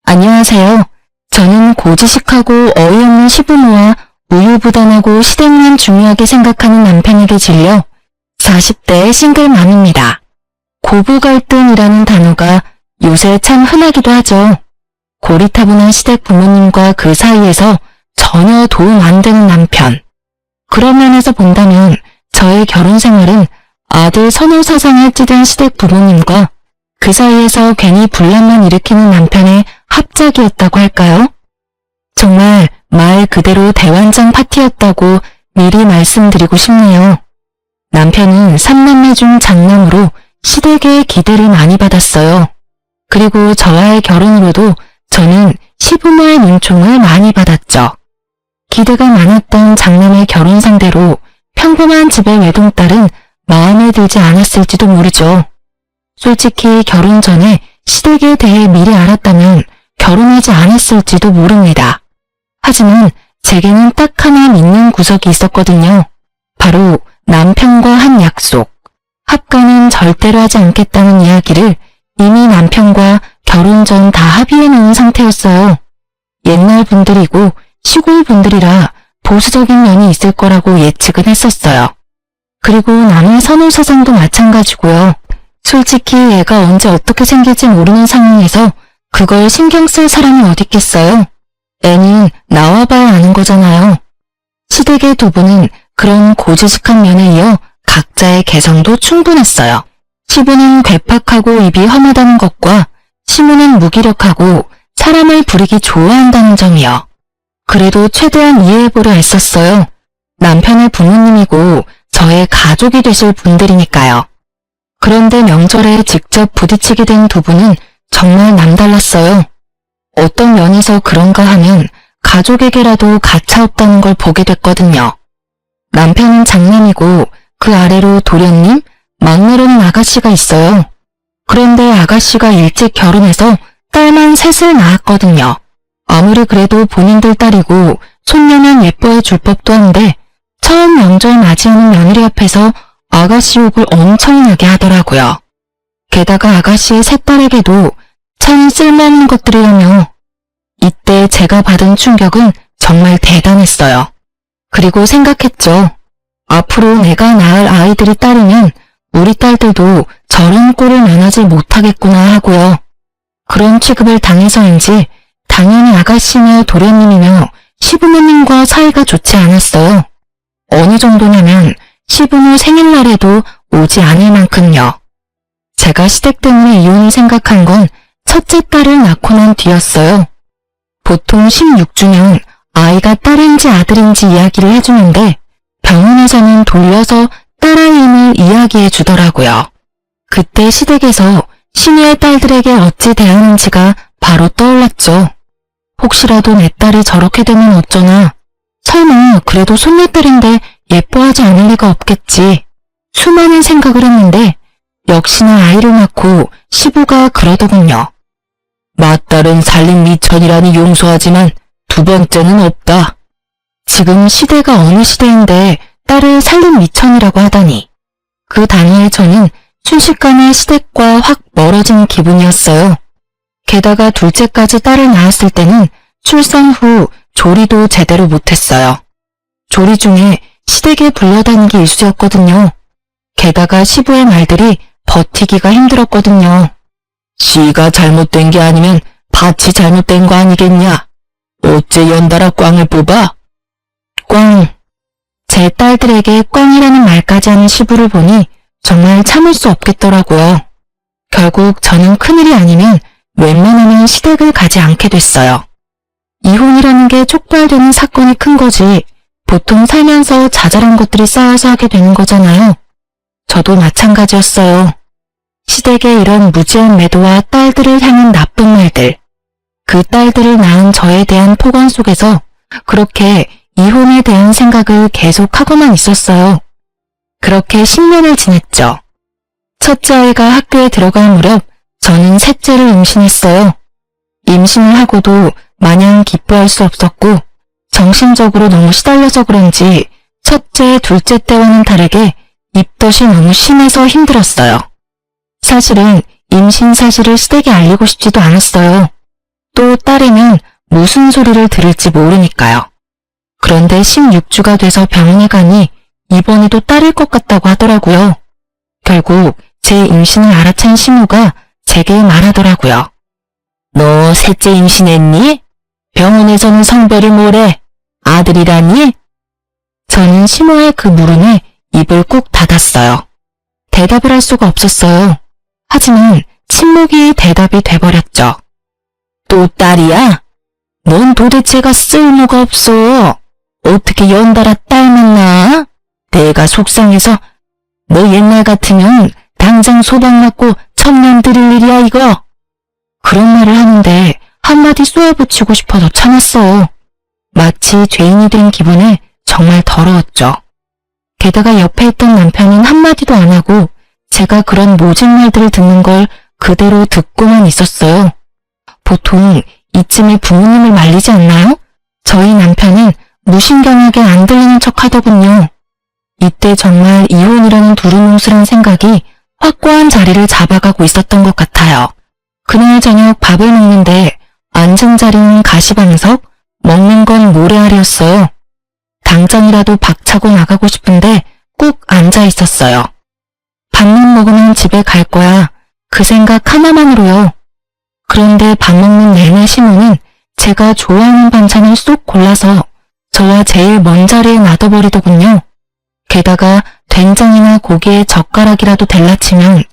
안녕하세요. 저는 고지식하고 어이없는 시부모와 우유부단하고 시댁만 중요하게 생각하는 남편에게 질려 40대 싱글맘입니다. 고부갈등이라는 단어가 요새 참 흔하기도 하죠. 고리타분한 시댁 부모님과 그 사이에서 전혀 도움 안 되는 남편. 그런 면에서 본다면 저의 결혼 생활은 아들 선호 사상에 찌든 시댁 부모님과 그 사이에서 괜히 분란만 일으키는 남편의 합작이었다고 할까요? 정말 말 그대로 대환장 파티였다고 미리 말씀드리고 싶네요. 남편은 3남매 중 장남으로 시댁의 기대를 많이 받았어요. 그리고 저와의 결혼으로도 저는 시부모의 눈총을 많이 받았죠. 기대가 많았던 장남의 결혼 상대로 평범한 집의 외동딸은 마음에 들지 않았을지도 모르죠. 솔직히 결혼 전에 시댁에 대해 미리 알았다면 결혼하지 않았을지도 모릅니다. 하지만 제게는 딱 하나 믿는 구석이 있었거든요. 바로 남편과 한 약속. 합가는 절대로 하지 않겠다는 이야기를 이미 남편과 결혼 전 다 합의해놓은 상태였어요. 옛날 분들이고 시골 분들이라 보수적인 면이 있을 거라고 예측은 했었어요. 그리고 남의 선호 사상도 마찬가지고요. 솔직히 애가 언제 어떻게 생길지 모르는 상황에서 그걸 신경 쓸 사람이 어딨겠어요? 애는 나와봐야 아는 거잖아요. 시댁의 두 분은 그런 고지식한 면에 이어 각자의 개성도 충분했어요. 시부는 괴팍하고 입이 험하다는 것과 시모는 무기력하고 사람을 부리기 좋아한다는 점이요. 그래도 최대한 이해해보려 애썼어요. 남편의 부모님이고 저의 가족이 되실 분들이니까요. 그런데 명절에 직접 부딪히게 된 두 분은 정말 남달랐어요. 어떤 면에서 그런가 하면 가족에게라도 가차없다는 걸 보게 됐거든요. 남편은 장남이고 그 아래로 도련님, 막내로는 아가씨가 있어요. 그런데 아가씨가 일찍 결혼해서 딸만 셋을 낳았거든요. 아무리 그래도 본인들 딸이고 손녀면 예뻐해 줄 법도 한데 처음 명절 맞이하는 며느리 앞에서 아가씨 욕을 엄청나게 하더라고요. 게다가 아가씨의 세 딸에게도 참 쓸모없는 것들이라며 이때 제가 받은 충격은 정말 대단했어요. 그리고 생각했죠. 앞으로 내가 낳을 아이들이 딸이면 우리 딸들도 저런 꼴을 면하지 못하겠구나 하고요. 그런 취급을 당해서인지 당연히 아가씨며 도련님이며 시부모님과 사이가 좋지 않았어요. 어느 정도냐면 시부모 생일날에도 오지 않을 만큼요. 제가 시댁 때문에 이혼을 생각한 건 첫째 딸을 낳고 난 뒤였어요. 보통 16주년 아이가 딸인지 아들인지 이야기를 해주는데 병원에서는 돌려서 딸아이임을 이야기해 주더라고요. 그때 시댁에서 시녀의 딸들에게 어찌 대하는지가 바로 떠올랐죠. 혹시라도 내 딸이 저렇게 되면 어쩌나. 설마 그래도 손녀딸인데 예뻐하지 않을 리가 없겠지. 수많은 생각을 했는데 역시나 아이를 낳고 시부가 그러더군요. 맏딸은 살림 미천이라니 용서하지만 두 번째는 없다. 지금 시대가 어느 시대인데 딸을 살림 미천이라고 하다니. 그 단어에 저는 순식간에 시댁과 확 멀어진 기분이었어요. 게다가 둘째까지 딸을 낳았을 때는 출산 후 조리도 제대로 못했어요. 조리 중에 시댁에 불려다니기 일쑤였거든요. 게다가 시부의 말들이 버티기가 힘들었거든요. 씨가 잘못된 게 아니면 밭이 잘못된 거 아니겠냐? 어째 연달아 꽝을 뽑아? 꽝. 제 딸들에게 꽝이라는 말까지 하는 시부를 보니 정말 참을 수 없겠더라고요. 결국 저는 큰일이 아니면 웬만하면 시댁을 가지 않게 됐어요. 이혼이라는 게 촉발되는 사건이 큰 거지 보통 살면서 자잘한 것들이 쌓여서 하게 되는 거잖아요. 저도 마찬가지였어요. 시댁의 이런 무지한 매도와 딸들을 향한 나쁜 말들, 그 딸들을 낳은 저에 대한 폭언 속에서 그렇게 이혼에 대한 생각을 계속하고만 있었어요. 그렇게 10년을 지냈죠. 첫째 아이가 학교에 들어갈 무렵 저는 셋째를 임신했어요. 임신을 하고도 마냥 기뻐할 수 없었고 정신적으로 너무 시달려서 그런지 첫째, 둘째 때와는 다르게 입덧이 너무 심해서 힘들었어요. 사실은 임신 사실을 시댁에 알리고 싶지도 않았어요. 또 딸이면 무슨 소리를 들을지 모르니까요. 그런데 16주가 돼서 병원에 가니 이번에도 딸일 것 같다고 하더라고요. 결국 제 임신을 알아챈 시모가 제게 말하더라고요. 너 셋째 임신했니? 병원에서는 성별이 뭐래? 아들이라니? 저는 시모의 그 물음에 입을 꾹 닫았어요. 대답을 할 수가 없었어요. 하지만 침묵이 대답이 돼버렸죠. 또 딸이야? 넌 도대체가 쓸모가 없어. 어떻게 연달아 딸만 낳아? 내가 속상해서 너 옛날 같으면 당장 소박 맞고 천년 드릴 일이야 이거. 그런 말을 하는데 한마디 쏘아붙이고 싶어서 참았어. 마치 죄인이 된 기분에 정말 더러웠죠. 게다가 옆에 있던 남편은 한마디도 안 하고 제가 그런 모진 말들을 듣는 걸 그대로 듣고만 있었어요. 보통 이쯤에 부모님을 말리지 않나요? 저희 남편은 무신경하게 안 들리는 척 하더군요. 이때 정말 이혼이라는 두루뭉술한 생각이 확고한 자리를 잡아가고 있었던 것 같아요. 그날 저녁 밥을 먹는데 앉은 자리는 가시방석, 먹는 건 모래알이었어요. 당장이라도 박차고 나가고 싶은데 꾹 앉아 있었어요. 밥만 먹으면 집에 갈 거야. 그 생각 하나만으로요. 그런데 밥 먹는 내내 시모는 제가 좋아하는 반찬을 쏙 골라서 저와 제일 먼 자리에 놔둬버리더군요. 게다가 된장이나 고기에 젓가락이라도 댈라치면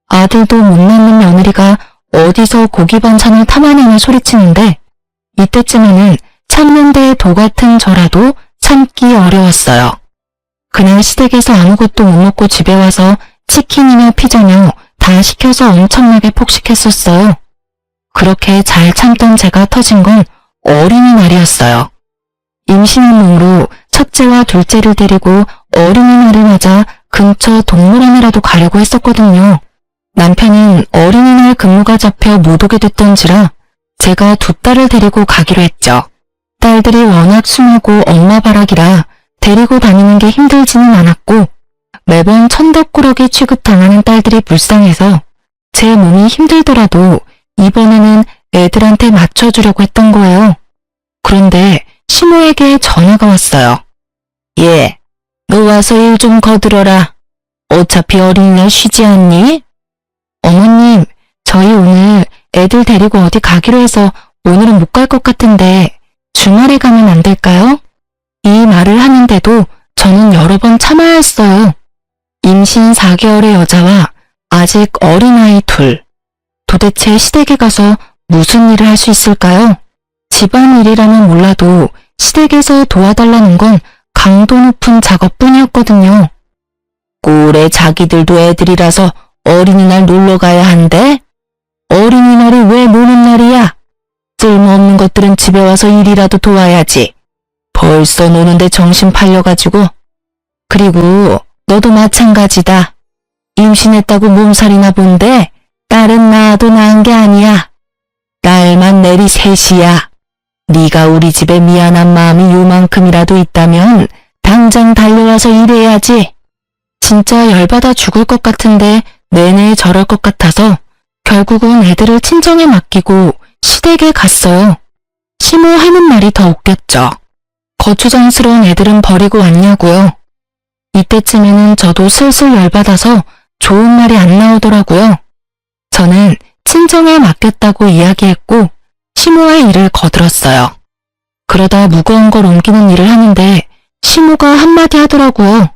아들도 못 낳는 며느리가 어디서 고기 반찬을 탐하냐며 소리치는데 이때쯤에는 참는 데에 도 같은 저라도 참기 어려웠어요. 그날 시댁에서 아무것도 못 먹고 집에 와서 치킨이며 피자며 다 시켜서 엄청나게 폭식했었어요. 그렇게 잘 참던 제가 터진 건 어린이날이었어요. 임신한 몸으로 첫째와 둘째를 데리고 어린이날을 맞아 근처 동물원이라도 가려고 했었거든요. 남편은 어린이날 근무가 잡혀 못 오게 됐던지라 제가 두 딸을 데리고 가기로 했죠. 딸들이 워낙 순하고 엄마 바락이라 데리고 다니는 게 힘들지는 않았고 매번 천덕꾸러기 취급당하는 딸들이 불쌍해서 제 몸이 힘들더라도 이번에는 애들한테 맞춰주려고 했던 거예요. 그런데 시모에게 전화가 왔어요. 예, 너 와서 일 좀 거들어라. 어차피 어린이날 쉬지 않니? 어머님, 저희 오늘 애들 데리고 어디 가기로 해서 오늘은 못 갈 것 같은데 주말에 가면 안 될까요? 이 말을 하는데도 저는 여러 번 참아야 했어요. 임신 4개월의 여자와 아직 어린아이 둘. 도대체 시댁에 가서 무슨 일을 할 수 있을까요? 집안일이라면 몰라도 시댁에서 도와달라는 건 강도 높은 작업뿐이었거든요. 꼴에 자기들도 애들이라서 어린이날 놀러 가야 한대? 어린이날이 왜 노는 날이야? 쓸모없는 것들은 집에 와서 일이라도 도와야지. 벌써 노는데 정신 팔려가지고. 그리고 너도 마찬가지다. 임신했다고 몸살이나 본데 딸은 낳아도 낳은 게 아니야. 딸만 내리 셋이야. 네가 우리 집에 미안한 마음이 요만큼이라도 있다면 당장 달려와서 일해야지. 진짜 열받아 죽을 것 같은데 내내 저럴 것 같아서 결국은 애들을 친정에 맡기고 시댁에 갔어요. 시모 하는 말이 더 웃겼죠. 거추장스러운 애들은 버리고 왔냐고요. 이때쯤에는 저도 슬슬 열받아서 좋은 말이 안 나오더라고요. 저는 친정에 맡겼다고 이야기했고 시모의 일을 거들었어요. 그러다 무거운 걸 옮기는 일을 하는데 시모가 한마디 하더라고요.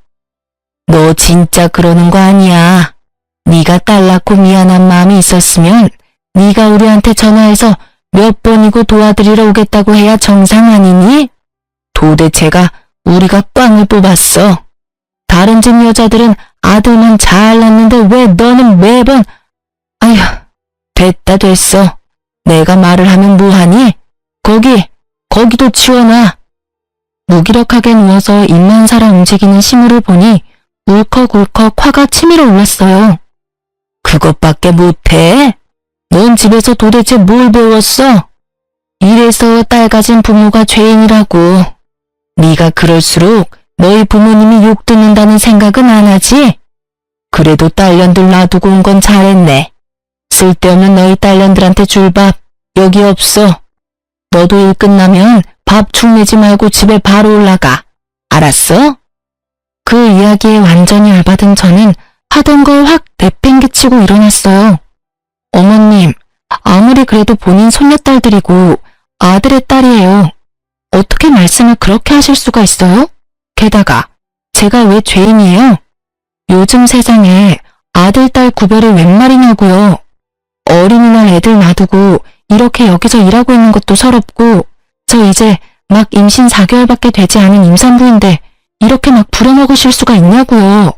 너 진짜 그러는 거 아니야. 네가 딸 낳고 미안한 마음이 있었으면 네가 우리한테 전화해서 몇 번이고 도와드리러 오겠다고 해야 정상 아니니? 도대체가 우리가 꽝을 뽑았어. 다른 집 여자들은 아들만 잘 낳는데 왜 너는 매번... 아휴, 됐다 됐어. 내가 말을 하면 뭐하니? 거기도 치워놔. 무기력하게 누워서 입만 살아 움직이는 시모를 보니 울컥울컥 화가 치밀어 올랐어요. 그것밖에 못해? 넌 집에서 도대체 뭘 배웠어? 이래서 딸 가진 부모가 죄인이라고. 네가 그럴수록 너희 부모님이 욕 듣는다는 생각은 안 하지? 그래도 딸년들 놔두고 온 건 잘했네. 쓸데없는 너희 딸년들한테 줄 밥 여기 없어. 너도 일 끝나면 밥 축내지 말고 집에 바로 올라가. 알았어? 그 이야기에 완전히 열받은 저는 하던 걸 확 내팽개치고 일어났어요. 어머님, 아무리 그래도 본인 손녀딸들이고 아들의 딸이에요. 어떻게 말씀을 그렇게 하실 수가 있어요? 게다가 제가 왜 죄인이에요? 요즘 세상에 아들, 딸 구별이 웬 말이냐고요. 어린이날 애들 놔두고 이렇게 여기서 일하고 있는 것도 서럽고 저 이제 막 임신 4개월밖에 되지 않은 임산부인데 이렇게 막 부려먹으실 수가 있냐고요.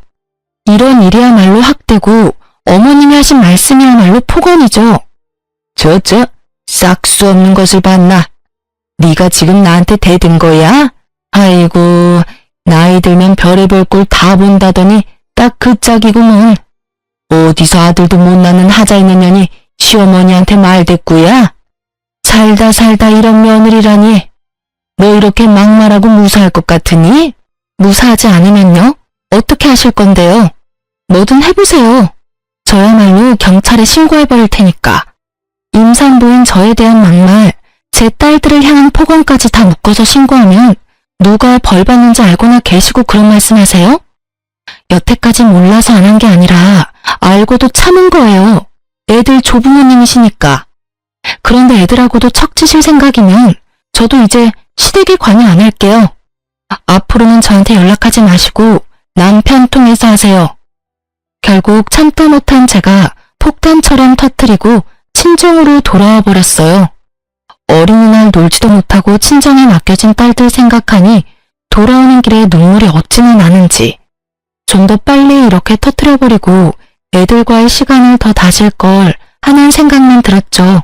이런 일이야말로 학대고 어머님이 하신 말씀이야말로 폭언이죠. 싹 수 없는 것을 봤나? 네가 지금 나한테 대든 거야? 아이고, 나이 들면 별의별 꼴 다 본다더니 딱 그 짝이구먼. 어디서 아들도 못 낳는 하자 있는 년이 시어머니한테 말대꾸야? 살다 이런 며느리라니. 너 이렇게 막말하고 무사할 것 같으니? 무사하지 않으면요? 어떻게 하실 건데요? 뭐든 해보세요. 저야말로 경찰에 신고해버릴 테니까. 임산부인 저에 대한 막말, 제 딸들을 향한 폭언까지 다 묶어서 신고하면 누가 벌 받는지 알고나 계시고 그런 말씀하세요? 여태까지 몰라서 안 한 게 아니라 알고도 참은 거예요. 애들 조부모님이시니까. 그런데 애들하고도 척지실 생각이면 저도 이제 시댁에 관여 안 할게요. 앞으로는 저한테 연락하지 마시고 남편 통해서 하세요. 결국 참다 못한 제가 폭탄처럼 터뜨리고 친정으로 돌아와 버렸어요. 어린이날 놀지도 못하고 친정에 맡겨진 딸들 생각하니 돌아오는 길에 눈물이 어찌나 나는지. 좀 더 빨리 이렇게 터뜨려버리고 애들과의 시간을 더 다질 걸 하는 생각만 들었죠.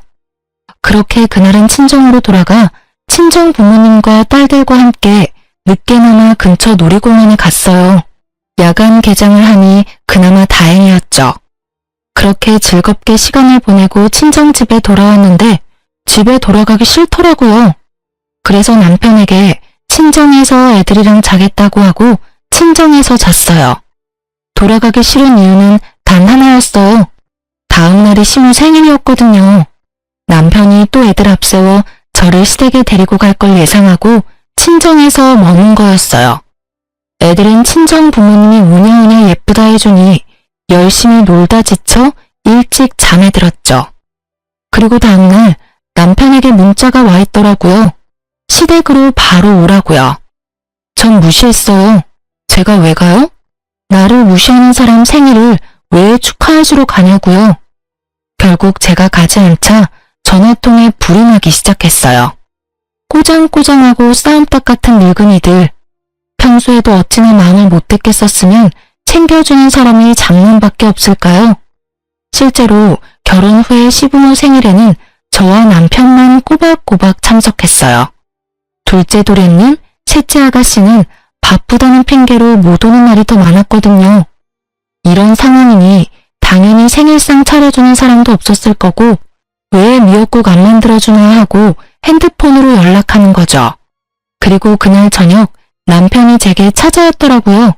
그렇게 그날은 친정으로 돌아가 친정 부모님과 딸들과 함께 늦게나마 근처 놀이공원에 갔어요. 야간 개장을 하니 그나마 다행이었죠. 그렇게 즐겁게 시간을 보내고 친정집에 돌아왔는데 집에 돌아가기 싫더라고요. 그래서 남편에게 친정에서 애들이랑 자겠다고 하고 친정에서 잤어요. 돌아가기 싫은 이유는 단 하나였어요. 다음 날이 시모 생일이었거든요. 남편이 또 애들 앞세워 저를 시댁에 데리고 갈 걸 예상하고 친정에서 머문 거였어요. 애들은 친정 부모님이 우냐우냐 예쁘다 해주니 열심히 놀다 지쳐 일찍 잠에 들었죠. 그리고 다음날 남편에게 문자가 와 있더라고요. 시댁으로 바로 오라고요. 전 무시했어요. 제가 왜 가요? 나를 무시하는 사람 생일을 왜 축하해주러 가냐고요. 결국 제가 가지 않자 전화통에 불이 나기 시작했어요. 꼬장꼬장하고 싸움닭 같은 늙은이들. 평소에도 어찌나 마음을 못됐겠었으면 챙겨주는 사람이 장남밖에 없을까요? 실제로 결혼 후에 시부모 생일에는 저와 남편만 꼬박꼬박 참석했어요. 둘째 도련님, 셋째 아가씨는 바쁘다는 핑계로 못 오는 날이 더 많았거든요. 이런 상황이니 당연히 생일상 차려주는 사람도 없었을 거고 왜 미역국 안 만들어주나 하고 핸드폰으로 연락하는 거죠. 그리고 그날 저녁 남편이 제게 찾아왔더라고요.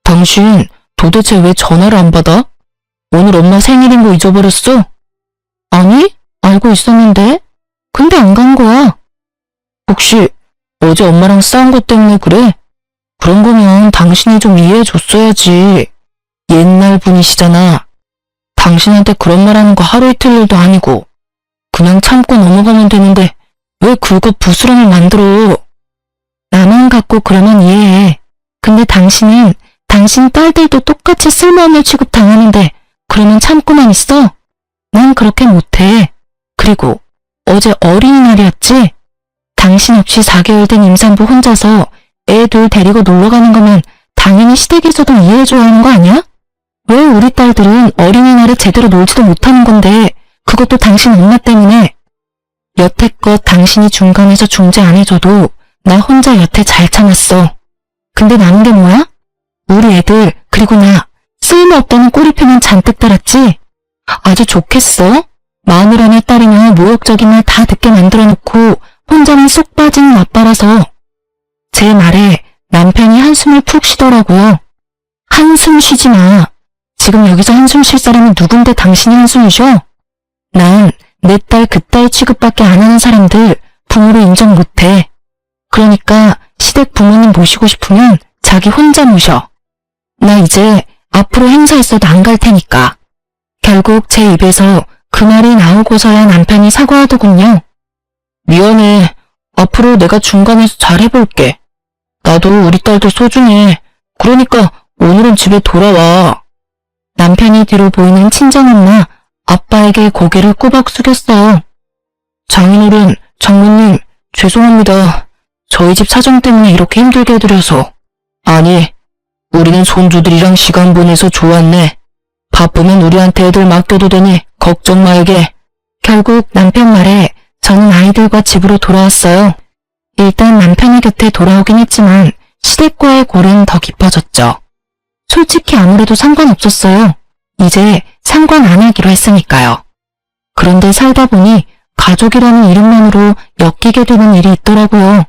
당신 도대체 왜 전화를 안 받아? 오늘 엄마 생일인 거 잊어버렸어? 아니, 알고 있었는데. 근데 안 간 거야. 혹시 어제 엄마랑 싸운 것 때문에 그래? 그런 거면 당신이 좀 이해해 줬어야지. 옛날 분이시잖아. 당신한테 그런 말 하는 거 하루 이틀 일도 아니고. 그냥 참고 넘어가면 되는데 왜 긁어 부스럼을 만들어? 나만 갖고 그러면 이해해. 근데 당신은 당신 딸들도 똑같이 쓸모없는 취급 당하는데 그러면 참고만 있어? 난 그렇게 못해. 그리고 어제 어린이날이었지? 당신 없이 4개월 된 임산부 혼자서 애 둘 데리고 놀러 가는 거면 당연히 시댁에서도 이해해줘야 하는 거 아니야? 왜 우리 딸들은 어린이날에 제대로 놀지도 못하는 건데 그것도 당신 엄마 때문에. 여태껏 당신이 중간에서 중재 안 해줘도 나 혼자 여태 잘 참았어. 근데 남은 게 뭐야? 우리 애들 그리고 나 쓸모없다는 꼬리표만 잔뜩 달았지? 아주 좋겠어? 마누라네 딸이며 모욕적인 말 다 듣게 만들어놓고 혼자만 쏙 빠진 아빠라서. 제 말에 남편이 한숨을 푹 쉬더라고요. 한숨 쉬지 마. 지금 여기서 한숨 쉴 사람이 누군데 당신이 한숨을 쉬어? 난 내 딸 그딸 취급밖에 안 하는 사람들 부모로 인정 못해. 그러니까 시댁 부모님 모시고 싶으면 자기 혼자 모셔. 나 이제 앞으로 행사했어도 안 갈 테니까. 결국 제 입에서 그 말이 나오고서야 남편이 사과하더군요. 미안해. 앞으로 내가 중간에서 잘 해볼게. 나도 우리 딸도 소중해. 그러니까 오늘은 집에 돌아와. 남편이 뒤로 보이는 친정엄마, 아빠에게 고개를 꼬박 숙였어요. 장인어른, 장모님, 죄송합니다. 저희 집 사정 때문에 이렇게 힘들게 해드려서. 아니, 우리는 손주들이랑 시간 보내서 좋았네. 바쁘면 우리한테 애들 맡겨도 되니 걱정 말게. 결국 남편 말에 저는 아이들과 집으로 돌아왔어요. 일단 남편의 곁에 돌아오긴 했지만 시댁과의 골은 더 깊어졌죠. 솔직히 아무래도 상관없었어요. 이제 상관 안 하기로 했으니까요. 그런데 살다 보니 가족이라는 이름만으로 엮이게 되는 일이 있더라고요.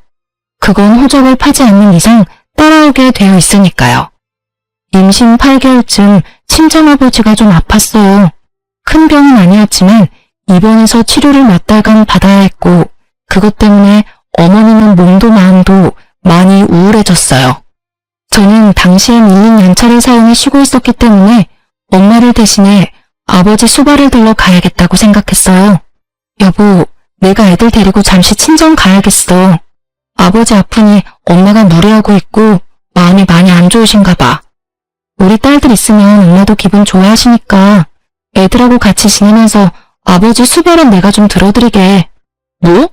그건 호적을 파지 않는 이상 따라오게 되어 있으니까요. 임신 8개월쯤 친정아버지가 좀 아팠어요. 큰 병은 아니었지만 입원해서 치료를 몇 달간 받아야 했고 그것 때문에 어머니는 몸도 마음도 많이 우울해졌어요. 저는 당시에 밀린 연차를 사용해 쉬고 있었기 때문에 엄마를 대신해 아버지 수발을 들러 가야겠다고 생각했어요. 여보, 내가 애들 데리고 잠시 친정 가야겠어. 아버지 아프니 엄마가 무리하고 있고 마음이 많이 안 좋으신가 봐. 우리 딸들 있으면 엄마도 기분 좋아하시니까 애들하고 같이 지내면서 아버지 수발은 내가 좀 들어드리게. 뭐?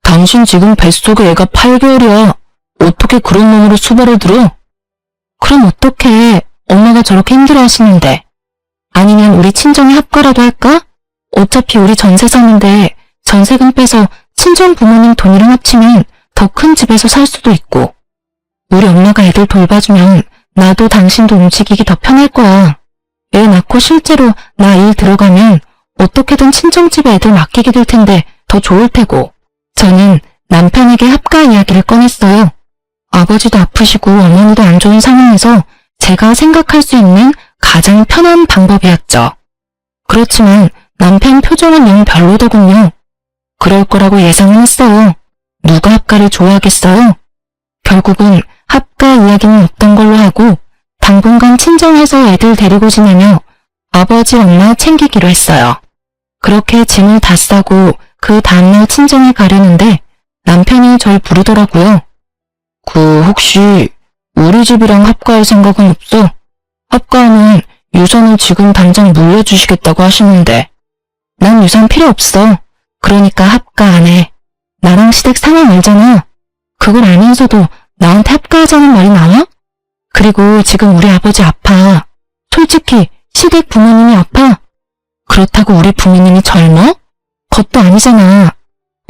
당신 지금 뱃속에 애가 8개월이야. 어떻게 그런 놈으로 수발을 들어? 그럼 어떡해. 엄마가 저렇게 힘들어하시는데. 아니면 우리 친정에 합가라도 할까? 어차피 우리 전세 사는데 전세금 빼서 친정 부모님 돈이랑 합치면 더 큰 집에서 살 수도 있고. 우리 엄마가 애들 돌봐주면 나도 당신도 움직이기 더 편할 거야. 애 낳고 실제로 나 일 들어가면 어떻게든 친정집에 애들 맡기게 될 텐데 더 좋을 테고. 저는 남편에게 합가 이야기를 꺼냈어요. 아버지도 아프시고 어머니도 안 좋은 상황에서 제가 생각할 수 있는 가장 편한 방법이었죠. 그렇지만 남편 표정은 영 별로더군요. 그럴 거라고 예상은 했어요. 누가 합가를 좋아하겠어요? 결국은 합가 이야기는 없던 걸로 하고 당분간 친정에서 애들 데리고 지내며 아버지 엄마 챙기기로 했어요. 그렇게 짐을 다 싸고 그 다음날 친정에 가려는데 남편이 절 부르더라고요. 혹시 우리 집이랑 합가할 생각은 없어? 합가하면 유산을 지금 당장 물려주시겠다고 하시는데. 난 유산 필요 없어. 그러니까 합가 안 해. 나랑 시댁 상황 알잖아. 그걸 알면서도 나한테 합가하자는 말이 나와? 그리고 지금 우리 아버지 아파. 솔직히 시댁 부모님이 아파. 그렇다고 우리 부모님이 젊어? 그것도 아니잖아.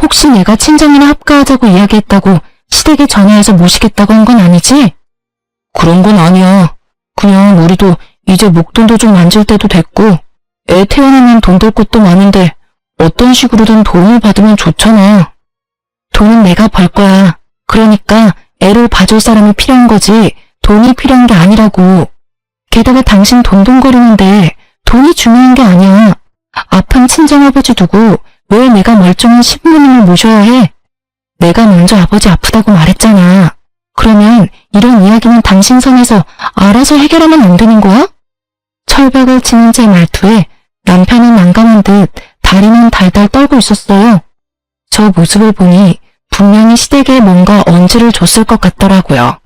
혹시 내가 친정이나 합가하자고 이야기했다고 시댁에 전화해서 모시겠다고 한 건 아니지? 그런 건 아니야. 그냥 우리도 이제 목돈도 좀 만질 때도 됐고 애 태어나면 돈 될 것도 많은데 어떤 식으로든 도움을 받으면 좋잖아. 돈은 내가 벌 거야. 그러니까 애를 봐줄 사람이 필요한 거지 돈이 필요한 게 아니라고. 게다가 당신 돈돈거리는데 돈이 중요한 게 아니야. 아픈 친정아버지 두고 왜 내가 멀쩡한 시부모님을 모셔야 해? 내가 먼저 아버지 아프다고 말했잖아. 그러면 이런 이야기는 당신 선에서 알아서 해결하면 안 되는 거야? 철벽을 치는 제 말투에 남편은 난감한 듯 다리는 달달 떨고 있었어요. 저 모습을 보니 분명히 시댁에 뭔가 언지를 줬을 것 같더라고요.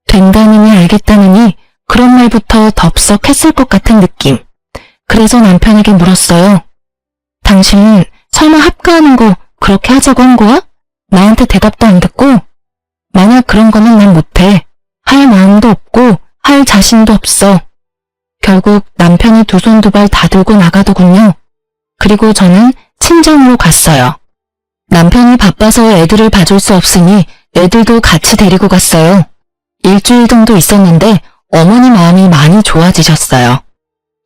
된다느니 알겠다느니 그런 말부터 덥석했을 것 같은 느낌. 그래서 남편에게 물었어요. 당신 설마 합가하는 거 그렇게 하자고 한 거야? 나한테 대답도 안 듣고? 만약 그런 거는 난 못해. 할 마음도 없고 할 자신도 없어. 결국 남편이 두 손 두 발 다 들고 나가더군요. 그리고 저는 친정으로 갔어요. 남편이 바빠서 애들을 봐줄 수 없으니 애들도 같이 데리고 갔어요. 일주일 정도 있었는데 어머니 마음이 많이 좋아지셨어요.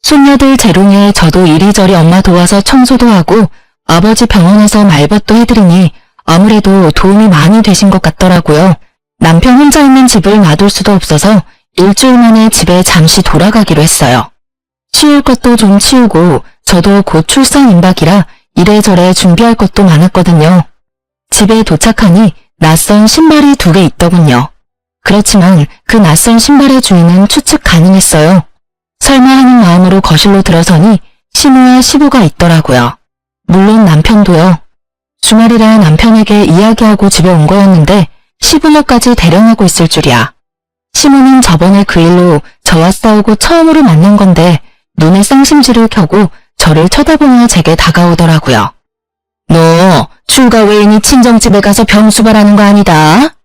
손녀들 재롱에 저도 이리저리 엄마 도와서 청소도 하고 아버지 병원에서 말벗도 해드리니 아무래도 도움이 많이 되신 것 같더라고요. 남편 혼자 있는 집을 놔둘 수도 없어서 일주일 만에 집에 잠시 돌아가기로 했어요. 치울 것도 좀 치우고 저도 곧 출산 임박이라 이래저래 준비할 것도 많았거든요. 집에 도착하니 낯선 신발이 2개 있더군요. 그렇지만 그 낯선 신발의 주인은 추측 가능했어요. 설마 하는 마음으로 거실로 들어서니 시모와 시부가 있더라고요. 물론 남편도요. 주말이라 남편에게 이야기하고 집에 온 거였는데 시부모까지 대령하고 있을 줄이야. 시모는 저번에 그 일로 저와 싸우고 처음으로 만난 건데 눈에 쌍심지를 켜고 저를 쳐다보며 제게 다가오더라고요. 너 출가 외인이 친정집에 가서 병수발하는 거 아니다?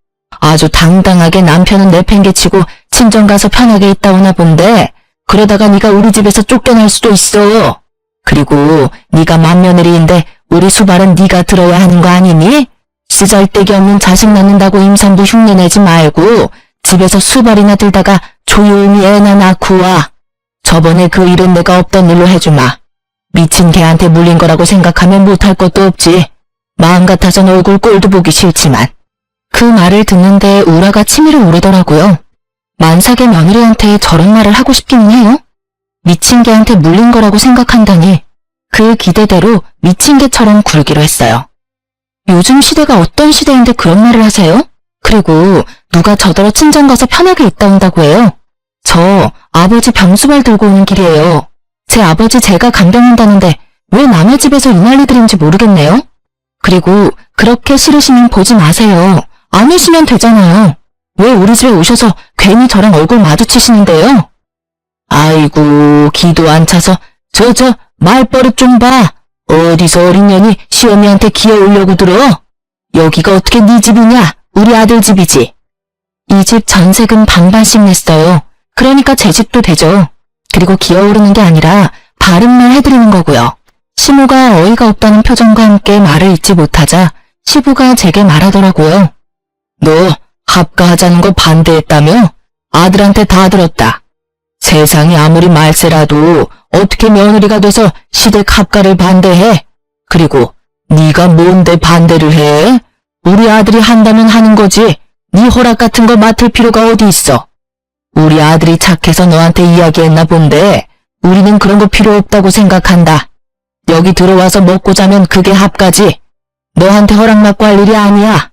아주 당당하게 남편은 내팽개치고 친정 가서 편하게 있다 오나 본데 그러다가 네가 우리 집에서 쫓겨날 수도 있어. 그리고 네가 맏며느리인데 우리 수발은 네가 들어야 하는 거 아니니? 쓰잘데기 없는 자식 낳는다고 임산부 흉내내지 말고 집에서 수발이나 들다가 조용히 애나 낳고 와. 저번에 그 일은 내가 없던 일로 해주마. 미친 개한테 물린 거라고 생각하면 못할 것도 없지. 마음 같아선 얼굴 꼴도 보기 싫지만. 그 말을 듣는데 우라가 치밀어 오르더라고요. 만삭의 며느리한테 저런 말을 하고 싶기는 해요. 미친 개한테 물린 거라고 생각한다니 그 기대대로 미친 개처럼 굴기로 했어요. 요즘 시대가 어떤 시대인데 그런 말을 하세요? 그리고 누가 저더러 친정 가서 편하게 있다 온다고 해요? 저 아버지 병수발 들고 오는 길이에요. 제 아버지 제가 간병한다는데 왜 남의 집에서 이 난리들인지 모르겠네요. 그리고 그렇게 싫으시면 보지 마세요. 안 오시면 되잖아요. 왜 우리 집에 오셔서 괜히 저랑 얼굴 마주치시는데요? 아이고 기도 안 차서 저 말버릇 좀 봐. 어디서 어린 년이 시어미한테 기어오려고 들어? 여기가 어떻게 네 집이냐? 우리 아들 집이지. 이 집 전세금 반반씩 냈어요. 그러니까 제 집도 되죠. 그리고 기어오르는 게 아니라 바른 말 해드리는 거고요. 시모가 어이가 없다는 표정과 함께 말을 잇지 못하자 시부가 제게 말하더라고요. 너 합가하자는 거 반대했다며? 아들한테 다 들었다. 세상이 아무리 말세라도 어떻게 며느리가 돼서 시댁 합가를 반대해? 그리고 네가 뭔데 반대를 해? 우리 아들이 한다면 하는 거지. 네 허락 같은 거 맡을 필요가 어디 있어? 우리 아들이 착해서 너한테 이야기했나 본데 우리는 그런 거 필요 없다고 생각한다. 여기 들어와서 먹고 자면 그게 합가지. 너한테 허락받고 할 일이 아니야.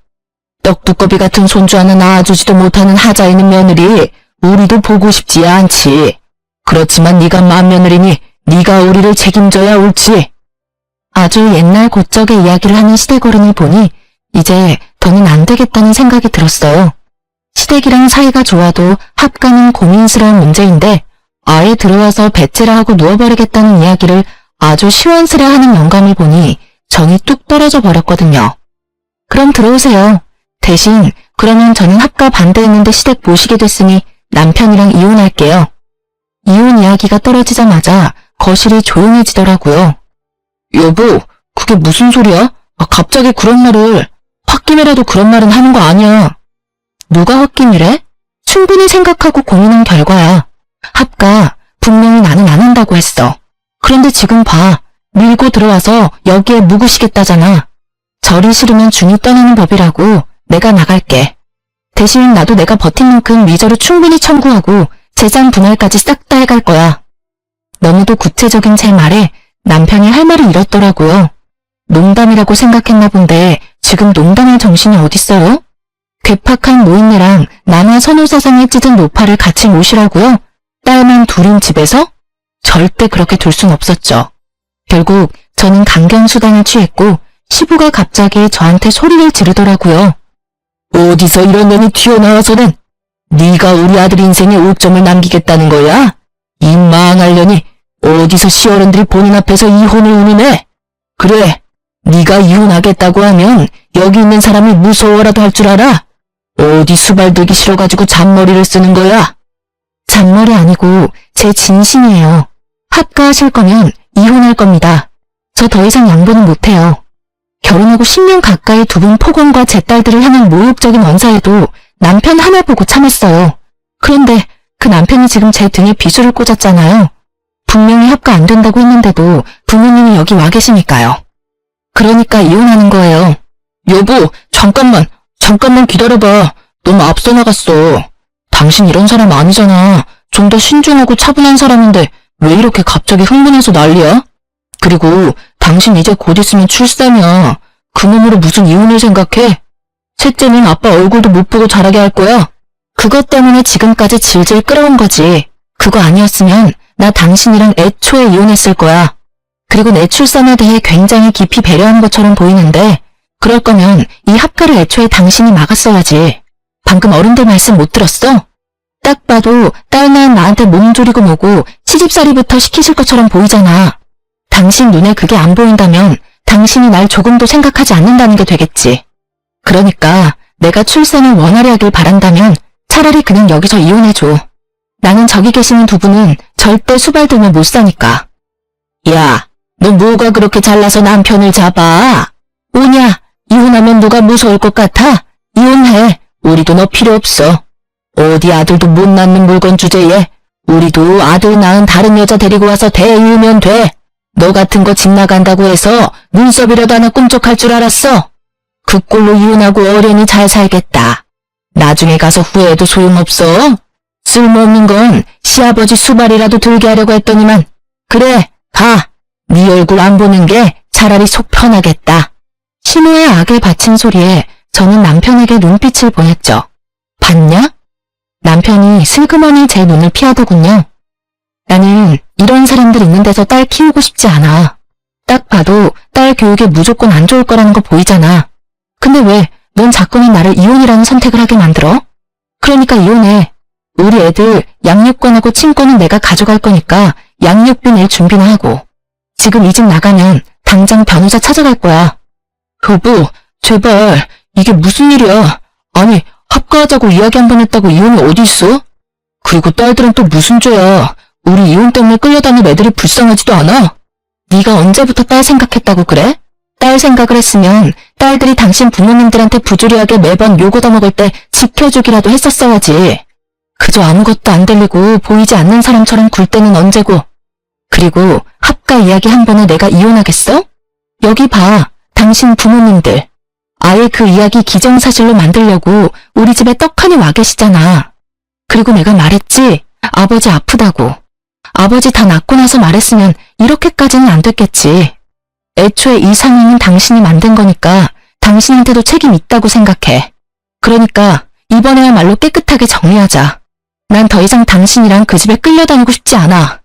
떡두꺼비 같은 손주 하나 낳아주지도 못하는 하자 있는 며느리 우리도 보고 싶지 않지. 그렇지만 네가 맏며느리니 네가 우리를 책임져야 옳지. 아주 옛날 고적의 이야기를 하는 시댁어른을 보니 이제 더는 안 되겠다는 생각이 들었어요. 시댁이랑 사이가 좋아도 합가는 고민스러운 문제인데 아예 들어와서 배째라 하고 누워버리겠다는 이야기를 아주 시원스레하는 영감을 보니 정이 뚝 떨어져 버렸거든요. 그럼 들어오세요. 대신 그러면 저는 합가 반대했는데 시댁 모시게 됐으니 남편이랑 이혼할게요. 이혼 이야기가 떨어지자마자 거실이 조용해지더라고요. 여보, 그게 무슨 소리야? 갑자기 그런 말을. 홧김에라도 그런 말은 하는 거 아니야. 누가 홧김이래? 충분히 생각하고 고민한 결과야. 합가 분명히 나는 안 한다고 했어. 그런데 지금 봐. 밀고 들어와서 여기에 묵으시겠다잖아. 절이 싫으면 중이 떠나는 법이라고. 내가 나갈게. 대신 나도 내가 버틴 만큼 위자료 충분히 청구하고 재산 분할까지 싹 다 해갈 거야. 너무도 구체적인 제 말에 남편이 할 말을 잃었더라고요. 농담이라고 생각했나 본데 지금 농담할 정신이 어딨어요? 괴팍한 노인네랑 남의 선호사상에 찢은 노파를 같이 모시라고요? 딸만 둘인 집에서? 절대 그렇게 둘 순 없었죠. 결국 저는 강경수단을 취했고 시부가 갑자기 저한테 소리를 지르더라고요. 어디서 이런 년이 튀어나와서는 네가 우리 아들 인생에 오점을 남기겠다는 거야? 이 망할 년이 어디서 시어른들이 본인 앞에서 이혼을 운운해? 그래, 네가 이혼하겠다고 하면 여기 있는 사람이 무서워라도 할 줄 알아? 어디 수발 들기 싫어가지고 잔머리를 쓰는 거야? 잔머리 아니고 제 진심이에요. 합가하실 거면 이혼할 겁니다. 저 더 이상 양보는 못해요. 결혼하고 10년 가까이 두 분 폭언과 제 딸들을 향한 모욕적인 언사에도 남편 하나 보고 참았어요. 그런데 그 남편이 지금 제 등에 비수를 꽂았잖아요. 분명히 합가 안 된다고 했는데도 부모님이 여기 와 계시니까요. 그러니까 이혼하는 거예요. 여보, 잠깐만 기다려봐. 너무 앞서 나갔어. 당신 이런 사람 아니잖아. 좀 더 신중하고 차분한 사람인데 왜 이렇게 갑자기 흥분해서 난리야? 그리고 당신 이제 곧 있으면 출산이야. 그 몸으로 무슨 이혼을 생각해? 셋째는 아빠 얼굴도 못 보고 자라게 할 거야. 그것 때문에 지금까지 질질 끌어온 거지. 그거 아니었으면 나 당신이랑 애초에 이혼했을 거야. 그리고 내 출산에 대해 굉장히 깊이 배려한 것처럼 보이는데 그럴 거면 이 합가를 애초에 당신이 막았어야지. 방금 어른들 말씀 못 들었어? 딱 봐도 딸 낳은 나한테 몸 졸이고 뭐고 시집살이부터 시키실 것처럼 보이잖아. 당신 눈에 그게 안 보인다면 당신이 날 조금도 생각하지 않는다는 게 되겠지. 그러니까 내가 출산을 원활히 하길 바란다면 차라리 그냥 여기서 이혼해줘. 나는 저기 계시는 두 분은 절대 수발들면 못 사니까. 야, 너 뭐가 그렇게 잘나서 남편을 잡아? 오냐, 이혼하면 누가 무서울 것 같아? 이혼해. 우리도 너 필요 없어. 어디 아들도 못 낳는 물건 주제에 우리도 아들 낳은 다른 여자 데리고 와서 대이으면 돼. 너 같은 거 집 나간다고 해서 눈썹이라도 하나 꿈쩍할 줄 알았어? 그 꼴로 이혼하고 어련히 잘 살겠다. 나중에 가서 후회해도 소용없어. 쓸모없는 건 시아버지 수발이라도 들게 하려고 했더니만. 그래, 가. 네 얼굴 안 보는 게 차라리 속 편하겠다. 신우의 악에 바친 소리에 저는 남편에게 눈빛을 보냈죠. 봤냐? 남편이 슬그머니 제 눈을 피하더군요. 나는 이런 사람들 있는 데서 딸 키우고 싶지 않아. 딱 봐도 딸 교육에 무조건 안 좋을 거라는 거 보이잖아. 근데 왜 넌 자꾸만 나를 이혼이라는 선택을 하게 만들어? 그러니까 이혼해. 우리 애들 양육권하고 친권은 내가 가져갈 거니까 양육비 낼 준비나 하고. 지금 이 집 나가면 당장 변호사 찾아갈 거야. 여보, 제발 이게 무슨 일이야. 아니, 합가하자고 이야기 한 번 했다고 이혼이 어디 있어? 그리고 딸들은 또 무슨 죄야. 우리 이혼 때문에 끌려다니는 애들이 불쌍하지도 않아? 네가 언제부터 딸 생각했다고 그래? 딸 생각을 했으면 딸들이 당신 부모님들한테 부조리하게 매번 욕 얻어먹을 때 지켜주기라도 했었어야지. 그저 아무것도 안 들리고 보이지 않는 사람처럼 굴 때는 언제고. 그리고 합가 이야기 한 번에 내가 이혼하겠어? 여기 봐, 당신 부모님들. 아예 그 이야기 기정사실로 만들려고 우리 집에 떡하니 와 계시잖아. 그리고 내가 말했지, 아버지 아프다고. 아버지 다 낫고 나서 말했으면 이렇게까지는 안 됐겠지. 애초에 이 상황은 당신이 만든 거니까 당신한테도 책임 있다고 생각해. 그러니까 이번에야말로 깨끗하게 정리하자. 난 더 이상 당신이랑 그 집에 끌려다니고 싶지 않아.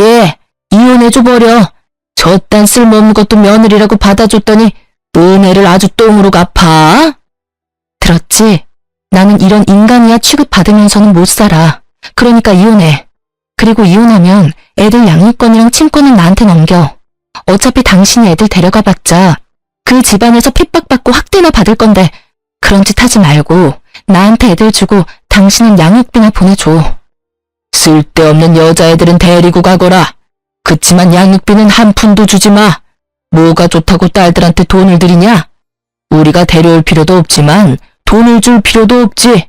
예, 이혼해줘버려. 저딴 쓸모없는 것도 며느리라고 받아줬더니 은혜를 아주 똥으로 갚아. 들었지? 나는 이런 인간이야 취급받으면서는 못 살아. 그러니까 이혼해. 그리고 이혼하면 애들 양육권이랑 친권은 나한테 넘겨. 어차피 당신이 애들 데려가봤자 그 집안에서 핍박받고 학대나 받을 건데 그런 짓 하지 말고 나한테 애들 주고 당신은 양육비나 보내줘. 쓸데없는 여자애들은 데리고 가거라. 그치만 양육비는 한 푼도 주지 마. 뭐가 좋다고 딸들한테 돈을 들이냐? 우리가 데려올 필요도 없지만 돈을 줄 필요도 없지.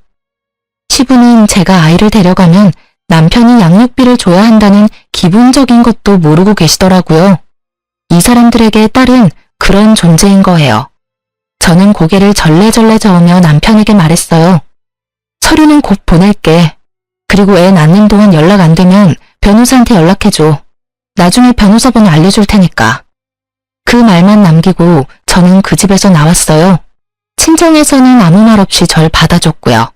시부는 제가 아이를 데려가면 남편이 양육비를 줘야 한다는 기본적인 것도 모르고 계시더라고요. 이 사람들에게 딸은 그런 존재인 거예요. 저는 고개를 절레절레 저으며 남편에게 말했어요. 서류는 곧 보낼게. 그리고 애 낳는 동안 연락 안 되면 변호사한테 연락해줘. 나중에 변호사 번호 알려줄 테니까. 그 말만 남기고 저는 그 집에서 나왔어요. 친정에서는 아무 말 없이 절 받아줬고요.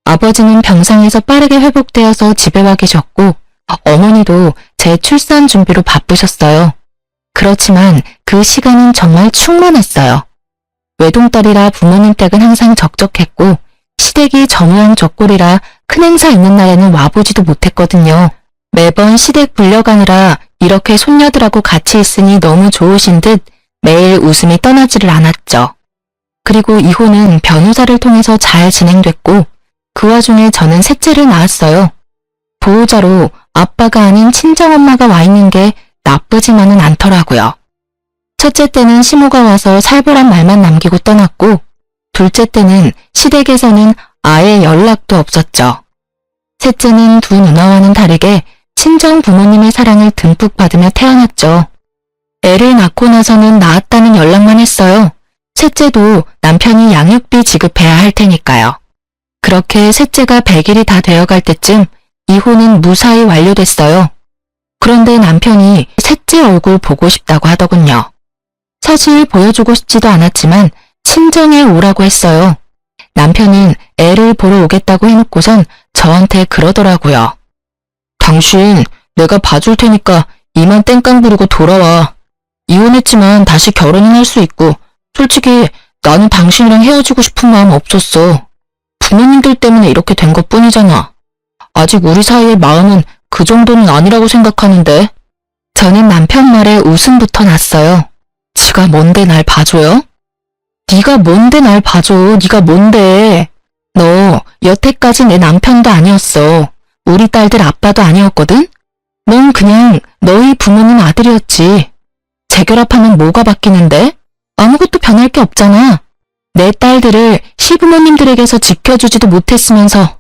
아버지는 병상에서 빠르게 회복되어서 집에 와 계셨고 어머니도 제 출산 준비로 바쁘셨어요. 그렇지만 그 시간은 정말 충만했어요. 외동딸이라 부모님 댁은 항상 적적했고 시댁이 저 모양 저 꼴이라 큰 행사 있는 날에는 와보지도 못했거든요. 매번 시댁 불려가느라 이렇게 손녀들하고 같이 있으니 너무 좋으신 듯 매일 웃음이 떠나지를 않았죠. 그리고 이혼은 변호사를 통해서 잘 진행됐고 그 와중에 저는 셋째를 낳았어요. 보호자로 아빠가 아닌 친정엄마가 와 있는 게 나쁘지만은 않더라고요. 첫째 때는 시모가 와서 살보란 말만 남기고 떠났고 둘째 때는 시댁에서는 아예 연락도 없었죠. 셋째는 두 누나와는 다르게 친정 부모님의 사랑을 듬뿍 받으며 태어났죠. 애를 낳고 나서는 낳았다는 연락만 했어요. 셋째도 남편이 양육비 지급해야 할 테니까요. 그렇게 셋째가 100일이 다 되어갈 때쯤 이혼은 무사히 완료됐어요. 그런데 남편이 셋째 얼굴 보고 싶다고 하더군요. 사실 보여주고 싶지도 않았지만 친정에 오라고 했어요. 남편은 애를 보러 오겠다고 해놓고선 저한테 그러더라고요. 당신 내가 봐줄 테니까 이만 땡깡 부리고 돌아와. 이혼했지만 다시 결혼은 할 수 있고 솔직히 나는 당신이랑 헤어지고 싶은 마음 없었어. 부모님들 때문에 이렇게 된 것뿐이잖아. 아직 우리 사이의 마음은 그 정도는 아니라고 생각하는데. 저는 남편 말에 웃음부터 났어요. 지가 뭔데 날 봐줘요? 네가 뭔데 날 봐줘. 네가 뭔데. 너 여태까지 내 남편도 아니었어. 우리 딸들 아빠도 아니었거든? 넌 그냥 너희 부모님 아들이었지. 재결합하면 뭐가 바뀌는데? 아무것도 변할 게 없잖아. 내 딸들을 시부모님들에게서 지켜주지도 못했으면서.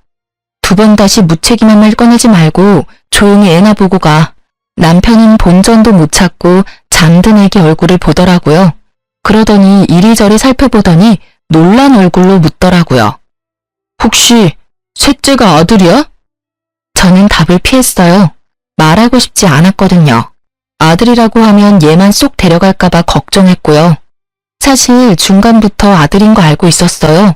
두 번 다시 무책임한 말 꺼내지 말고 조용히 애나 보고 가. 남편은 본전도 못 찾고 잠든 애기 얼굴을 보더라고요. 그러더니 이리저리 살펴보더니 놀란 얼굴로 묻더라고요. 혹시 셋째가 아들이야? 저는 답을 피했어요. 말하고 싶지 않았거든요. 아들이라고 하면 얘만 쏙 데려갈까봐 걱정했고요. 사실 중간부터 아들인 거 알고 있었어요.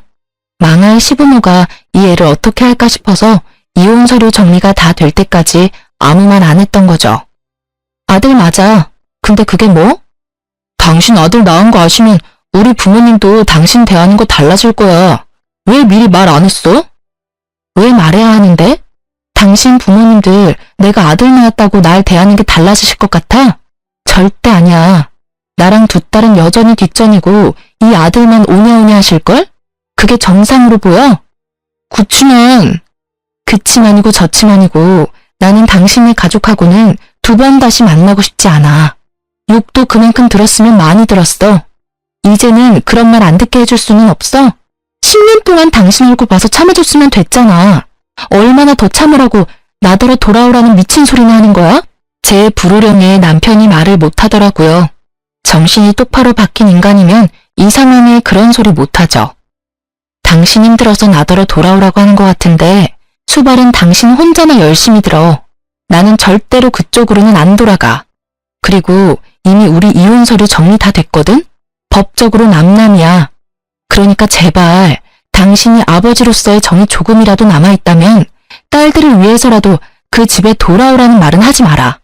망할 시부모가 이 애를 어떻게 할까 싶어서 이혼 서류 정리가 다 될 때까지 아무 말 안 했던 거죠. 아들 맞아. 근데 그게 뭐? 당신 아들 낳은 거 아시면 우리 부모님도 당신 대하는 거 달라질 거야. 왜 미리 말 안 했어? 왜 말해야 하는데? 당신 부모님들 내가 아들 낳았다고 날 대하는 게 달라지실 것 같아? 절대 아니야. 나랑 두 딸은 여전히 뒷전이고 이 아들만 오냐오냐 하실걸? 그게 정상으로 보여? 그치만이고 저치만이고 나는 당신의 가족하고는 두 번 다시 만나고 싶지 않아. 욕도 그만큼 들었으면 많이 들었어. 이제는 그런 말 안 듣게 해줄 수는 없어? 10년 동안 당신 얼굴 봐서 참아줬으면 됐잖아. 얼마나 더 참으라고 나더러 돌아오라는 미친 소리나 하는 거야? 제 불호령에 남편이 말을 못하더라고요. 정신이 똑바로 박힌 인간이면 이 상황에 그런 소리 못하죠. 당신 힘들어서 나더러 돌아오라고 하는 것 같은데 수발은 당신 혼자나 열심히 들어. 나는 절대로 그쪽으로는 안 돌아가. 그리고 이미 우리 이혼 서류 정리 다 됐거든? 법적으로 남남이야. 그러니까 제발 당신이 아버지로서의 정이 조금이라도 남아있다면 딸들을 위해서라도 그 집에 돌아오라는 말은 하지 마라.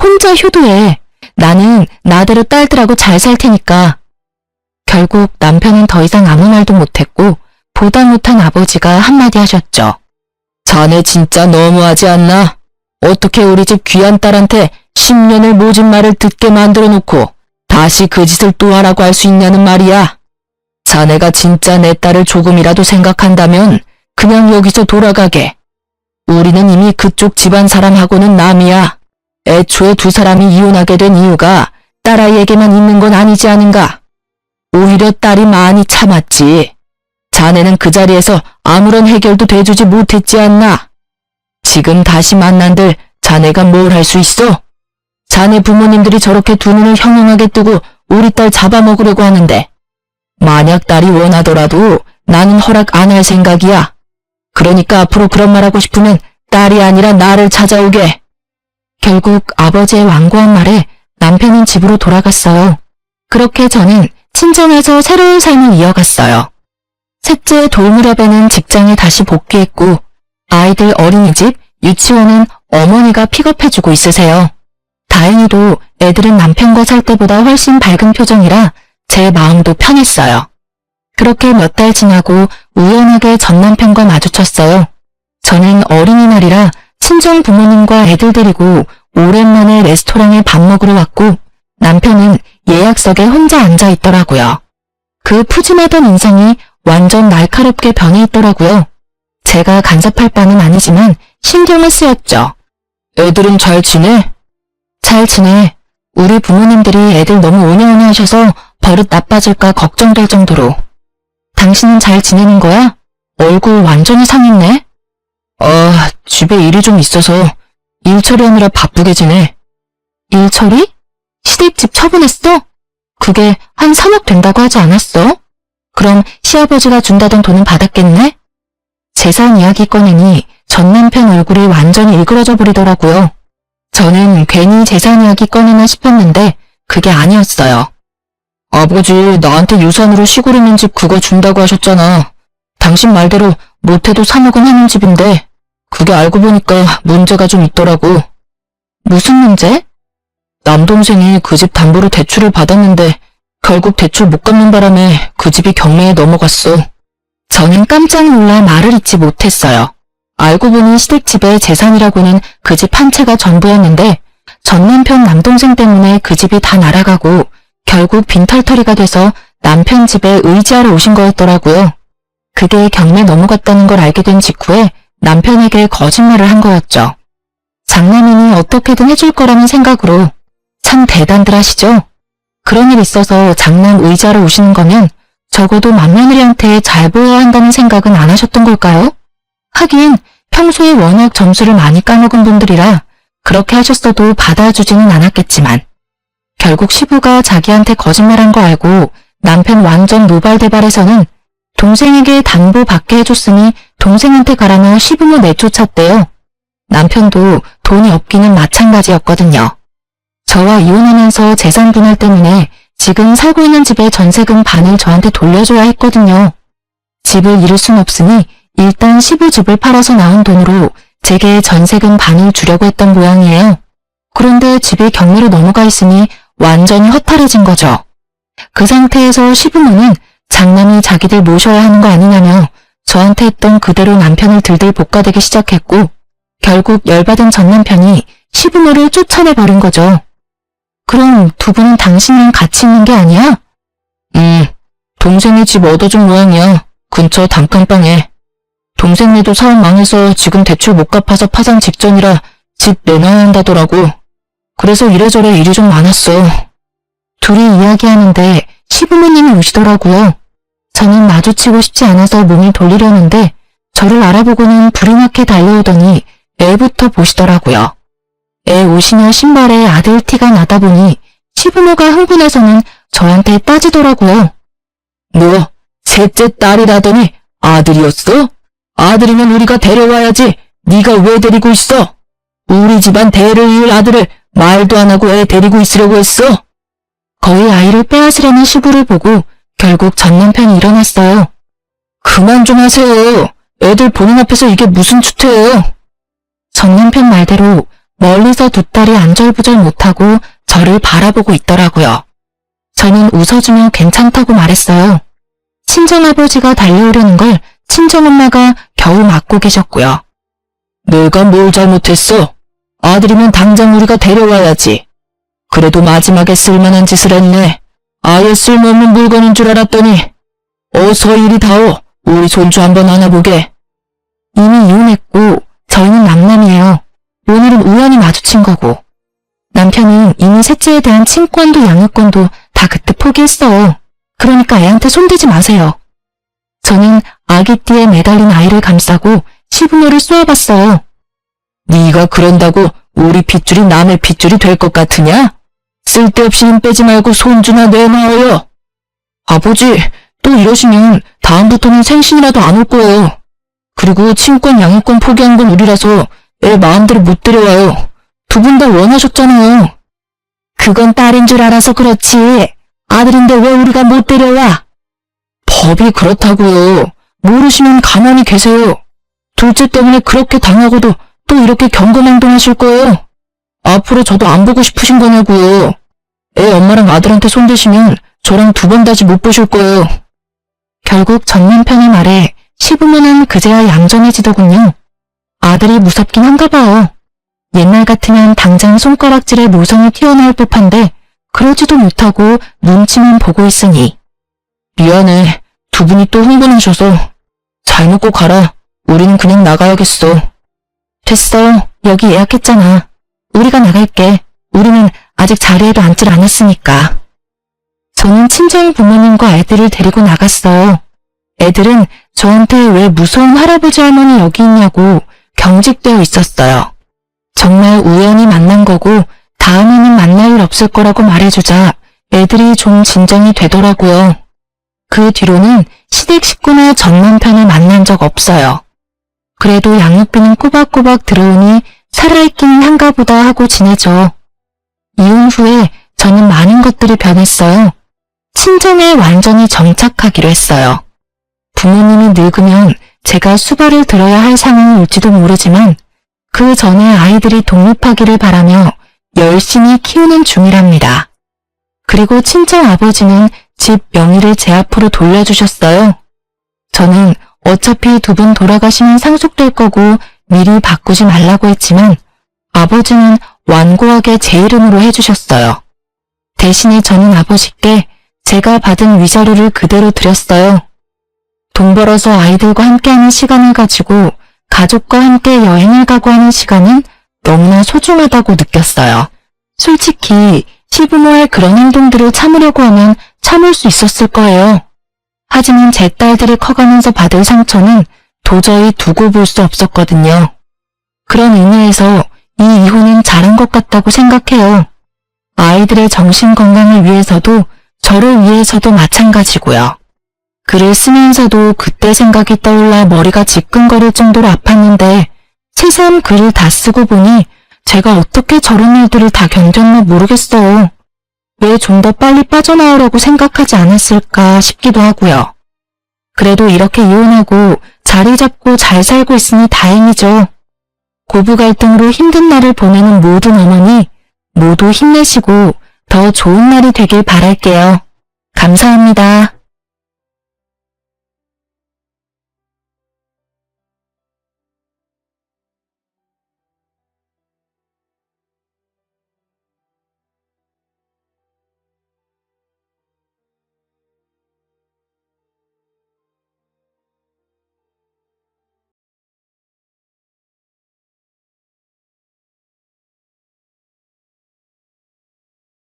혼자 효도해. 나는 나대로 딸들하고 잘 살 테니까. 결국 남편은 더 이상 아무 말도 못했고 보다 못한 아버지가 한마디 하셨죠. 자네 진짜 너무하지 않나? 어떻게 우리 집 귀한 딸한테 10년을 모진 말을 듣게 만들어 놓고 다시 그 짓을 또 하라고 할 수 있냐는 말이야. 자네가 진짜 내 딸을 조금이라도 생각한다면 그냥 여기서 돌아가게. 우리는 이미 그쪽 집안 사람하고는 남이야. 애초에 두 사람이 이혼하게 된 이유가 딸아이에게만 있는 건 아니지 않은가? 오히려 딸이 많이 참았지. 자네는 그 자리에서 아무런 해결도 돼주지 못했지 않나? 지금 다시 만난들 자네가 뭘 할 수 있어? 자네 부모님들이 저렇게 두 눈을 형형하게 뜨고 우리 딸 잡아먹으려고 하는데 만약 딸이 원하더라도 나는 허락 안 할 생각이야. 그러니까 앞으로 그런 말 하고 싶으면 딸이 아니라 나를 찾아오게. 결국 아버지의 완고한 말에 남편은 집으로 돌아갔어요. 그렇게 저는 친정에서 새로운 삶을 이어갔어요. 셋째 돌무렵에는 직장에 다시 복귀했고 아이들 어린이집, 유치원은 어머니가 픽업해주고 있으세요. 다행히도 애들은 남편과 살 때보다 훨씬 밝은 표정이라 제 마음도 편했어요. 그렇게 몇 달 지나고 우연하게 전 남편과 마주쳤어요. 저는 어린이날이라 친정 부모님과 애들 데리고 오랜만에 레스토랑에 밥 먹으러 왔고 남편은 예약석에 혼자 앉아 있더라고요. 그 푸짐하던 인상이 완전 날카롭게 변해 있더라고요. 제가 간섭할 바는 아니지만 신경은 쓰였죠. 애들은 잘 지내? 잘 지내. 우리 부모님들이 애들 너무 오냐오냐 하셔서 버릇 나빠질까 걱정될 정도로. 당신은 잘 지내는 거야? 얼굴 완전히 상했네. 집에 일이 좀 있어서 일 처리하느라 바쁘게 지내. 일 처리? 시댁집 처분했어? 그게 한 3억 된다고 하지 않았어? 그럼 시아버지가 준다던 돈은 받았겠네? 재산 이야기 꺼내니 전 남편 얼굴이 완전히 일그러져 버리더라고요. 저는 괜히 재산 이야기 꺼내나 싶었는데 그게 아니었어요. 아버지 나한테 유산으로 시골 있는 집 그거 준다고 하셨잖아. 당신 말대로 못해도 3억은 하는 집인데 그게 알고 보니까 문제가 좀 있더라고. 무슨 문제? 남동생이 그 집 담보로 대출을 받았는데 결국 대출 못 갚는 바람에 그 집이 경매에 넘어갔어. 저는 깜짝 놀라 말을 잇지 못했어요. 알고 보니 시댁집의 재산이라고는 그 집 한 채가 전부였는데 전 남편 남동생 때문에 그 집이 다 날아가고 결국 빈털터리가 돼서 남편 집에 의지하러 오신 거였더라고요. 그게 경매 넘어갔다는 걸 알게 된 직후에 남편에게 거짓말을 한 거였죠. 장남이니 어떻게든 해줄 거라는 생각으로. 참 대단들 하시죠? 그런 일 있어서 장남 의지하러 오시는 거면 적어도 맏며느리한테 잘 보여야 한다는 생각은 안 하셨던 걸까요? 하긴 평소에 워낙 점수를 많이 까먹은 분들이라 그렇게 하셨어도 받아주지는 않았겠지만 결국 시부가 자기한테 거짓말한 거 알고 남편 완전 노발대발해서는 동생에게 담보 받게 해줬으니 동생한테 가라며 시부모 내쫓았대요. 남편도 돈이 없기는 마찬가지였거든요. 저와 이혼하면서 재산 분할 때문에 지금 살고 있는 집의 전세금 반을 저한테 돌려줘야 했거든요. 집을 잃을 순 없으니 일단 시부 집을 팔아서 나온 돈으로 제게 전세금 반을 주려고 했던 모양이에요. 그런데 집이 경매로 넘어가 있으니 완전히 허탈해진 거죠. 그 상태에서 시부모는 장남이 자기들 모셔야 하는 거 아니냐며 저한테 했던 그대로 남편을 들들 볶아대기 시작했고 결국 열받은 전 남편이 시부모를 쫓아내버린 거죠. 그럼 두 분은 당신이랑 같이 있는 게 아니야? 동생이 집 얻어준 모양이야. 근처 단칸방에. 동생네도 사업 망해서 지금 대출 못 갚아서 파산 직전이라 집 내놔야 한다더라고. 그래서 이래저래 일이 좀 많았어. 둘이 이야기하는데 시부모님이 오시더라고요. 저는 마주치고 싶지 않아서 몸을 돌리려는데 저를 알아보고는 불이 나게 달려오더니 애부터 보시더라고요. 애 옷이나 신발에 아들 티가 나다 보니 시부모가 흥분해서는 저한테 따지더라고요. 뭐 셋째 딸이라더니 아들이었어? 아들이면 우리가 데려와야지. 네가 왜 데리고 있어? 우리 집안 대를 이을 아들을 말도 안 하고 애 데리고 있으려고 했어? 거의 아이를 빼앗으려는 시부를 보고 결국 전 남편이 일어났어요. 그만 좀 하세요. 애들 보는 앞에서 이게 무슨 추태예요? 전 남편 말대로 멀리서 두 딸이 안절부절 못하고 저를 바라보고 있더라고요. 저는 웃어주며 괜찮다고 말했어요. 친정아버지가 달려오려는 걸 친정엄마가 겨우 막고 계셨고요. 내가 뭘 잘못했어? 아들이면 당장 우리가 데려와야지. 그래도 마지막에 쓸만한 짓을 했네. 아예 쓸모없는 물건인 줄 알았더니. 어서 이리 다오. 우리 손주 한번 안아보게. 이미 이혼했고 저희는 남남이에요. 오늘은 우연히 마주친 거고. 남편은 이미 셋째에 대한 친권도 양육권도 다 그때 포기했어. 그러니까 애한테 손대지 마세요. 저는 아기띠에 매달린 아이를 감싸고 시부모를 쏘아봤어요. 네가 그런다고 우리 핏줄이 남의 핏줄이 될 것 같으냐? 쓸데없이 힘 빼지 말고 손주나 내놔요. 아버지, 또 이러시면 다음부터는 생신이라도 안 올 거예요. 그리고 친권 양육권 포기한 건 우리라서 애 마음대로 못 데려와요. 두 분 다 원하셨잖아요. 그건 딸인 줄 알아서 그렇지. 아들인데 왜 우리가 못 데려와? 법이 그렇다고요. 모르시면 가만히 계세요. 둘째 때문에 그렇게 당하고도 또 이렇게 경건행동하실 거예요. 앞으로 저도 안 보고 싶으신 거냐고요. 애 엄마랑 아들한테 손대시면 저랑 두 번 다시 못 보실 거예요. 결국 전 남편의 말에 시부모는 그제야 얌전해지더군요. 아들이 무섭긴 한가 봐요. 옛날 같으면 당장 손가락질에 모성이 튀어나올 법한데 그러지도 못하고 눈치만 보고 있으니. 미안해. 두 분이 또 흥분하셔서. 잘 먹고 가라. 우리는 그냥 나가야겠어. 됐어. 여기 예약했잖아. 우리가 나갈게. 우리는 아직 자리에도 앉질 않았으니까. 저는 친정 부모님과 애들을 데리고 나갔어요. 애들은 저한테 왜 무서운 할아버지 할머니 여기 있냐고 경직되어 있었어요. 정말 우연히 만난 거고 다음에는 만날 일 없을 거라고 말해주자 애들이 좀 진정이 되더라고요. 그 뒤로는 시댁 식구나 전 남편을 만난 적 없어요. 그래도 양육비는 꼬박꼬박 들어오니 살아있기는 한가 보다 하고 지내죠. 이혼 후에 저는 많은 것들이 변했어요. 친정에 완전히 정착하기로 했어요. 부모님이 늙으면 제가 수발을 들어야 할 상황이 올지도 모르지만 그 전에 아이들이 독립하기를 바라며 열심히 키우는 중이랍니다. 그리고 친정 아버지는 집 명의를 제 앞으로 돌려주셨어요. 저는 어차피 두 분 돌아가시면 상속될 거고 미리 바꾸지 말라고 했지만 아버지는 완고하게 제 이름으로 해주셨어요. 대신에 저는 아버지께 제가 받은 위자료를 그대로 드렸어요. 돈 벌어서 아이들과 함께하는 시간을 가지고 가족과 함께 여행을 가고 하는 시간은 너무나 소중하다고 느꼈어요. 솔직히 시부모의 그런 행동들을 참으려고 하면 참을 수 있었을 거예요. 하지만 제 딸들이 커가면서 받을 상처는 도저히 두고 볼 수 없었거든요. 그런 의미에서 이 이혼은 잘한 것 같다고 생각해요. 아이들의 정신건강을 위해서도 저를 위해서도 마찬가지고요. 글을 쓰면서도 그때 생각이 떠올라 머리가 지끈거릴 정도로 아팠는데 새삼 글을 다 쓰고 보니 제가 어떻게 저런 일들을 다 견뎠나 모르겠어요. 왜 좀 더 빨리 빠져나오려고 생각하지 않았을까 싶기도 하고요. 그래도 이렇게 이혼하고 자리 잡고 잘 살고 있으니 다행이죠. 고부 갈등으로 힘든 날을 보내는 모든 어머니 모두 힘내시고 더 좋은 날이 되길 바랄게요. 감사합니다.